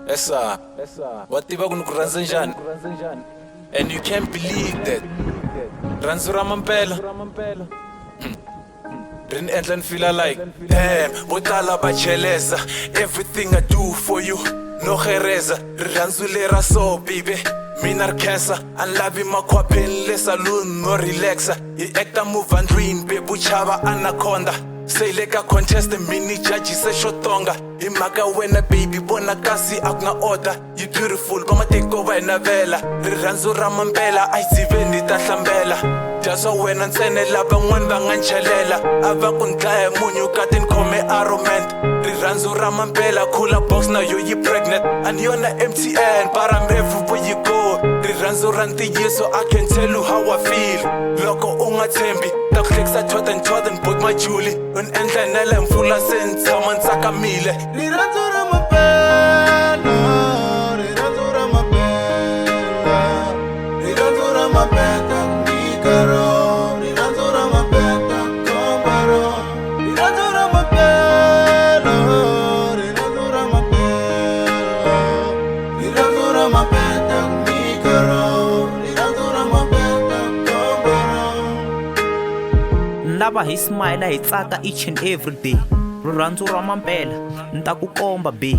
Esa wativa ku rhandza njani, and you can't believe that Rirhandzu ra mampela rini endla ni feel like damn, vo tala va cheleza. Everything I do for you, no gereza. Rirhandzu lera so baby, mina ri khensa. Anlavi makhwapeni le saloon no relaxa. Hi acta move and dream, bebu chava anaconda. Say leka contest mini judge se shotonga. Hi mhaka wena baby bona kasi akuna order. You beautiful va matiko va hina vela. Rirhandzu ra mampela a hi dziveni ta hlambela. Jaswa wena ntsene lavan'wani va nga nchelela. A va ku ndlaya munyu kati ni khome arrogant. Rirhandzu ra mampela khula box na yo yi pregnant. And yona MTN but I'm everywhere you go. Rirhandzu ra ntiyiso I can tell you how I feel. Loko u nga tshembi ta ku hlekisa Jordan book my Julie. Un endla nele mfula se ni tshama ni tsakamile. Rirhandzu ra mampela, rirhandzu ra mampela, rirhandzu ra mampela mikaro, rirhandzu ra mampela kombaro, rirhandzu ra mampela, rirhandzu ra mampela, rirhandzu ra mampela mikaro, rirhandzu ra mampela kombaro. Lava hi smile hi tsaka each and every day. Rirhandzu ra mampela nta ku komba be.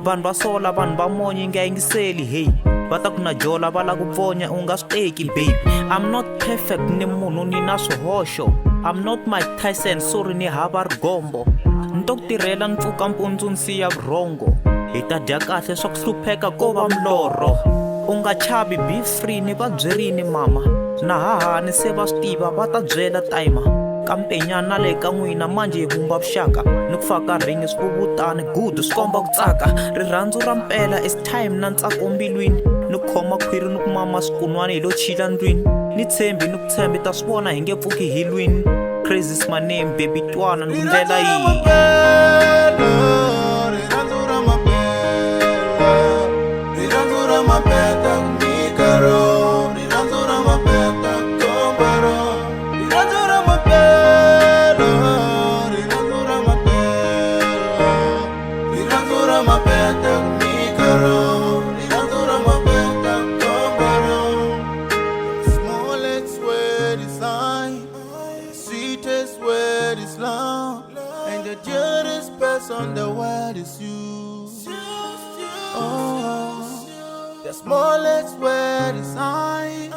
Vanhu va sola vanhu va monye nga yingiseli hey. Va ta ku na jola va la ku pfonya u nga swi teki babe. I'm not perfect ni munhu ni na swihoxo. I'm not Mike Tyson sorry ni hava rigombo. Ni to ku tirhela ni pfuka mpundzu ni siya vurhongo. Hi ta dya kahle swa ku hlupheka ko va milorho. U nga chavi be free ni va byerini mama. Na hahani se va swi tiva va ta byela timer. Kampenyana le ka n'wina manje hi vumba vuxaka ni ku faka ringi swi vutane good swi komba ku tsaka. Rirhandzu ra mpela is time na ntsako mbilwini ni khoma khwiri ni ku mama swikun'wana hi lo chila ndlwini ni tshembi ni ku tshembi ta swi vona hi nge pfuki hi lwini. Crazy is my name baby twana ni ku ndlela yihi. Rirhandzu ra mampela, rirhandzu ra mampela mikaro, rirhandzu ra mampela kombaro, rirhandzu ra mampela, rirhandzu ra mampela, rirhandzu ra mampela mikaro, rirhandzu ra mampela kombaro. Smallest word is sign, sweetest word is love, and the dearest person on the world is you. Oh, the smallest word is I,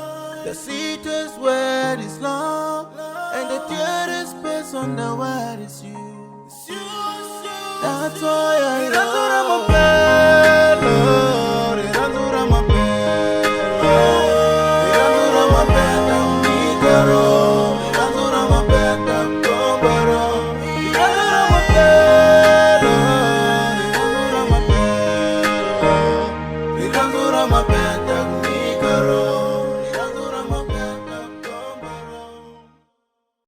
the sweetest word is love, and the dearest person on the world is you. That's why I love you.